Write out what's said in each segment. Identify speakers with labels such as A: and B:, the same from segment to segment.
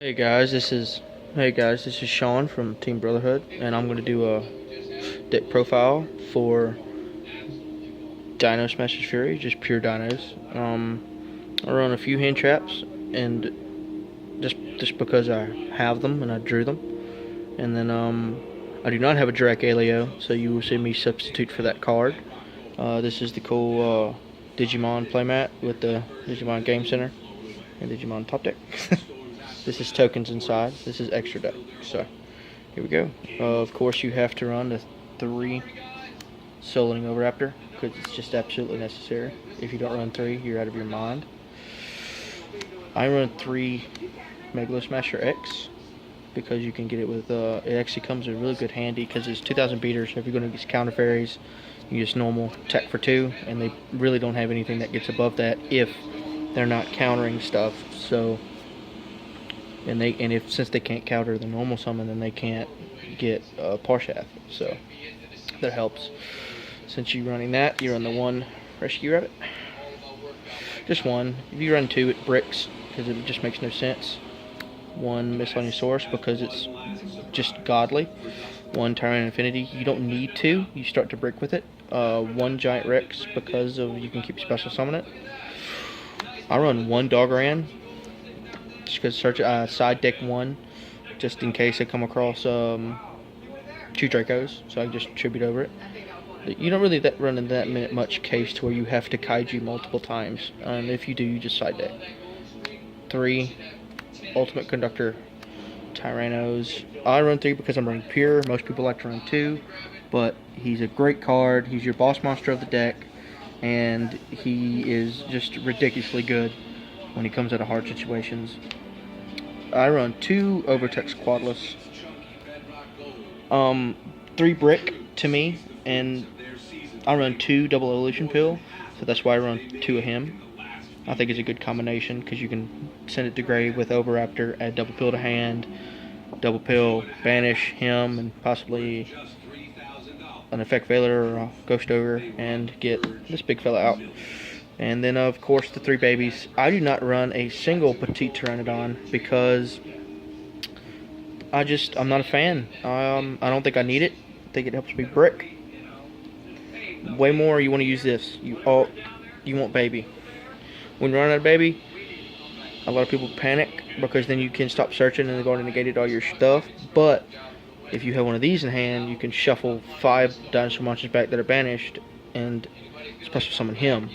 A: Hey guys, this is Sean from Team Brotherhood, and I'm going to do a deck profile for Dino Smashes Fury, just pure dinos. I run a few hand traps, and just because I have them and I drew them, and then I do not have a Dragaleo, so you will see me substitute for that card. This is the cool Digimon playmat with the Digimon Game Center and Digimon Top Deck. This is tokens inside. This is extra deck. So here we go. Of course, you have to run the 3 Soloing Overraptor because it's just absolutely necessary. If you don't run 3, you're out of your mind. I run 3 Megalo Smasher X because you can get it with. It actually comes in really good handy because it's 2,000 beaters. So if you're going to use counter fairies, you use normal tech for 2, and they really don't have anything that gets above that if they're not countering stuff. So. Since they can't counter the normal summon, then they can't get Parshath, so that helps. Since you're running that, you run the 1 Rescue Rabbit. Just 1. If you run 2, it bricks, because it just makes no sense. 1 Miscellaneous because it's just godly. 1 Tyrant Infinity. You don't need 2, you start to brick with it. 1 Giant Rex, because of you can keep special summon it. I run 1 Dogran. Just because side deck 1, just in case I come across 2 Dracos, so I can just tribute over it. You don't really run in that much case to where you have to kaiju multiple times, and if you do, you just side deck. 3 Ultimate Conductor Tyrannos. I run 3 because I'm running pure. Most people like to run 2, but he's a great card. He's your boss monster of the deck, and he is just ridiculously good when he comes out of hard situations. I run 2 Overtex Quadless. 3 Brick to me, and I run 2 Double Evolution Pill, so that's why I run 2 of him. I think it's a good combination because you can send it to grave with Overraptor, add Double Pill to hand, Double Pill, banish him, and possibly an Effect Veiler or a Ghost Ogre, and get this big fella out. And then, of course, the 3 babies. I do not run a single Petite Pteranodon because I'm not a fan. I don't think I need it. I think it helps me brick. Way more, you want to use this. You want baby. When you run out of baby, a lot of people panic because then you can stop searching and they're going to negate all your stuff. But if you have one of these in hand, you can shuffle 5 dinosaur monsters back that are banished and special summon him.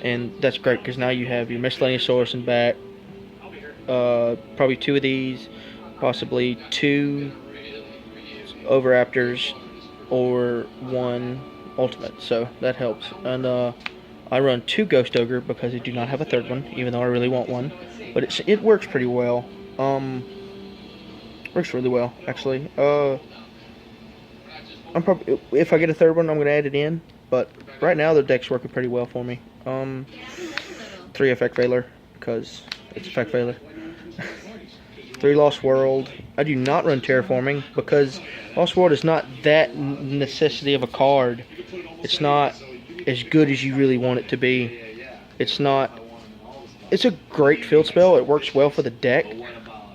A: And that's great because now you have your Miscellaneous in back, probably 2 of these, possibly 2 Overraptors, or 1 Ultimate, so that helps. And I run 2 Ghost Ogre because I do not have a 3rd one, even though I really want one. But it works pretty well. Works really well, actually. I'm probably, if I get a 3rd one, I'm gonna add it in. But right now the deck's working pretty well for me. 3 Effect Veiler because it's Effect Veiler. 3 Lost World. I do not run Terraforming because Lost World is not that necessity of a card. It's not as good as you really want it to be. It's a great field spell. It works well for the deck,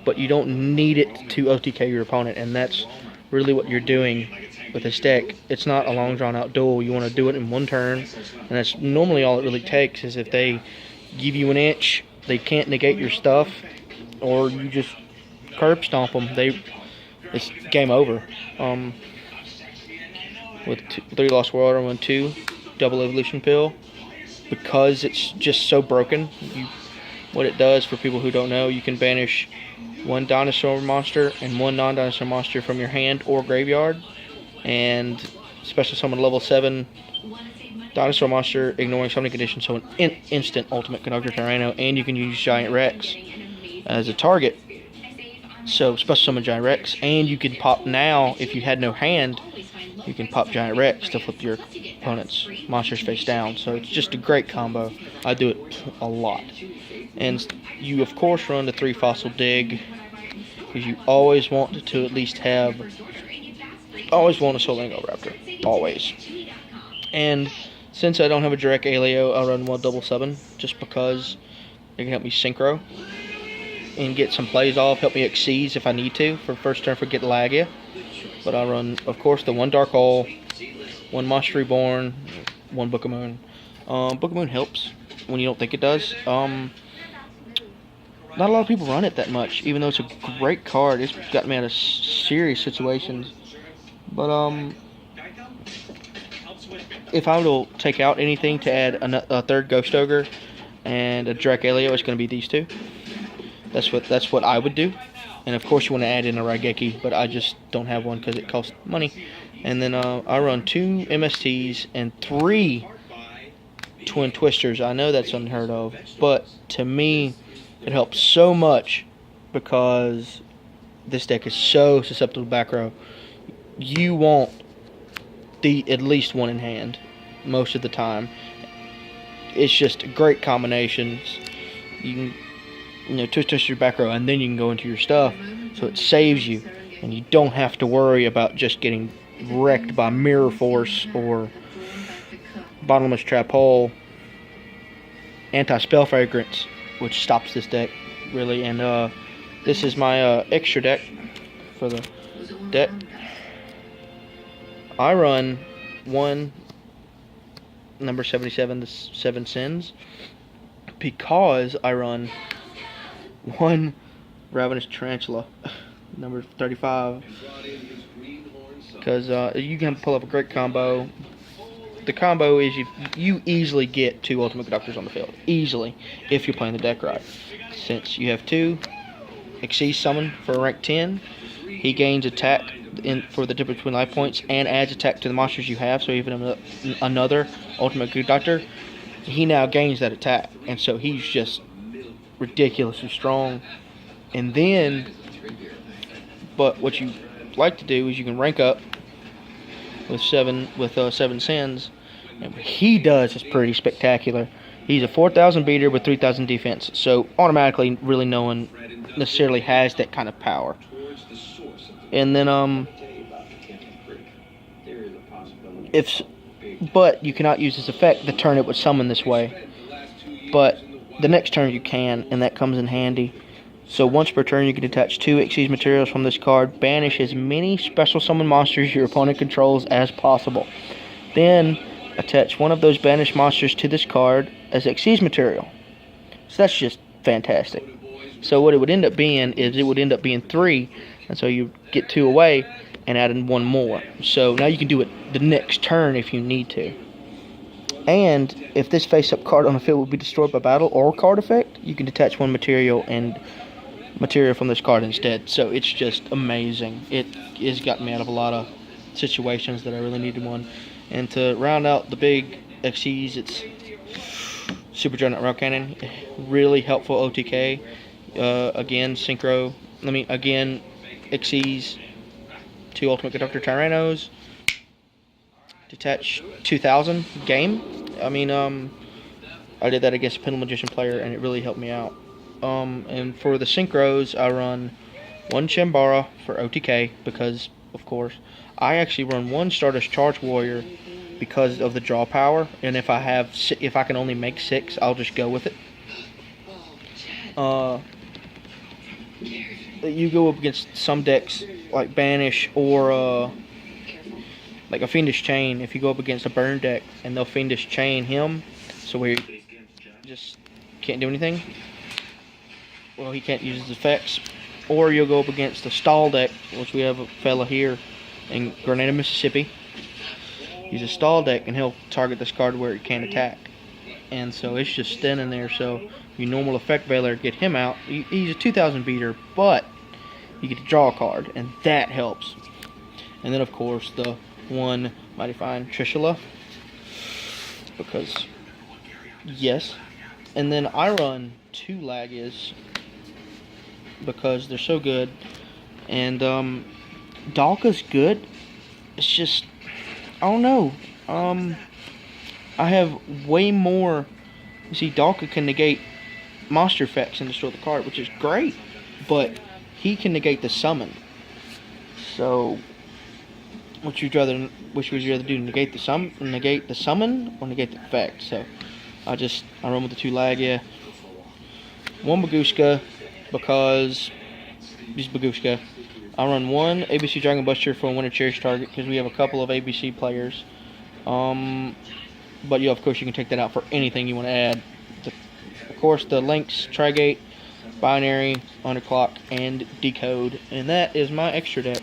A: but you don't need it to OTK your opponent, and that's really what you're doing with this deck. It's not a long drawn out duel. You want to do it in 1 turn, and that's normally all it really takes. Is if they give you an inch, they can't negate your stuff, or you just curb stomp them. It's game over. With 3 Lost World, I run 2 Double Evolution Pill because it's just so broken. What it does for people who don't know, you can banish 1 dinosaur monster and 1 non-dinosaur monster from your hand or graveyard, and special summon level 7 dinosaur monster ignoring summoning condition, so an instant Ultimate Conductor Tyranno, and you can use Giant Rex as a target. So special summon Giant Rex, and you can pop now, if you had no hand, you can pop Giant Rex to flip your opponent's monsters face down. So it's just a great combo. I do it a lot. And you of course run the 3 Fossil Dig because you always want to at least have always want a Soul Raptor. Always. And since I don't have a direct Aleo, I'll run 1 double 7 just because it can help me synchro. and get some plays off, help me exceeds if I need to for first turn for get Lagia. But I run, of course, the one Dark Hole, one Monster Reborn, one Book of Moon. Book of Moon helps when you don't think it does. Not a lot of people run it that much, even though it's a great card. It's gotten me out of serious situations. But if I will take out anything to add a third Ghost Ogre and a Dragaleo, it's going to be these two. That's what I would do. And of course you want to add in a Raigeki, but I just don't have one because it costs money. And then I run 2 MSTs and 3 Twin Twisters. I know that's unheard of, but to me it helps so much because this deck is so susceptible to back row. You want at least one in hand most of the time. It's just great combinations. You can twist your back row and then you can go into your stuff, so it saves you and you don't have to worry about just getting wrecked by Mirror Force or Bottomless Trap Hole. Anti-Spell Fragrance, which stops this deck really. And this is my extra deck for the deck. I run one number 77, the 7 Sins, because I run one Ravenous Tarantula, number 35, because you can pull up a great combo. The combo is you easily get 2 Ultimate Conductors on the field, easily, if you're playing the deck right. Since you have 2 Exceed Summon for a rank 10, he gains attack for the difference between life points and adds attack to the monsters you have, so even another Ultimate Conductor, he now gains that attack, and so he's just ridiculously strong. And then, but what you like to do is you can rank up with 7 Sins, and what he does is pretty spectacular. He's a 4,000 beater with 3,000 defense, so automatically really no one necessarily has that kind of power. And then but you cannot use this effect the turn it would summon this way, but the next turn you can, and that comes in handy. So once per turn you can detach 2 Xyz materials from this card, banish as many special summon monsters your opponent controls as possible, then attach one of those banished monsters to this card as Xyz material. So that's just fantastic. So what it would end up being is it would end up being 3, and so you get 2 away and add in 1 more. So now you can do it the next turn if you need to. And if this face-up card on the field will be destroyed by battle or card effect, you can detach 1 material and material from this card instead. So it's just amazing. It has gotten me out of a lot of situations that I really needed one. And to round out the big XCs, it's Super Giant Rail Cannon, really helpful OTK. Again, Synchro. Again, XCs, 2 Ultimate Conductor Tyrannos. Detach 2,000 game. I did that against a Pendulum Magician player, and it really helped me out. And for the Synchros, I run 1 Chambara for OTK because, of course, I actually run 1 Stardust Charge Warrior because of the draw power. And if I can only make 6, I'll just go with it. You go up against some decks like Banish or like a Fiendish Chain. If you go up against a burn deck and they'll Fiendish Chain him, so we just can't do anything. Well, he can't use his effects. Or you'll go up against a stall deck, which we have a fella here in Grenada, Mississippi. Use a stall deck and he'll target this card where it can't attack. And so it's just standing there, so your normal effect veiler, get him out. He's a 2,000 beater, but you get to draw a card, and that helps. And then, of course, the 1 Mighty Fine Trishula, because, yes. And then I run 2 Lagias because they're so good. And Dalka's good. It's just, I don't know. I have way more. You see, Dalka can negate monster effects and destroy the card, which is great, but he can negate the summon. So, which would you rather do? Negate the summon, or negate the effect? So, I run with the 2 Lagia, 1 Maguska, because these Bagushka. I run one ABC Dragon Buster for a winter cherish target because we have a couple of ABC players. But yeah, of course, you can take that out for anything you want to add. Of course, the links, Trigate, Binary, Underclock, and Decode. And that is my extra deck.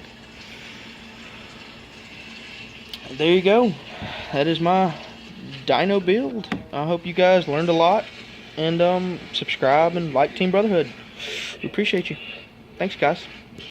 A: There you go. That is my Dino build. I hope you guys learned a lot. And subscribe and like Team Brotherhood. We appreciate you. Thanks, guys.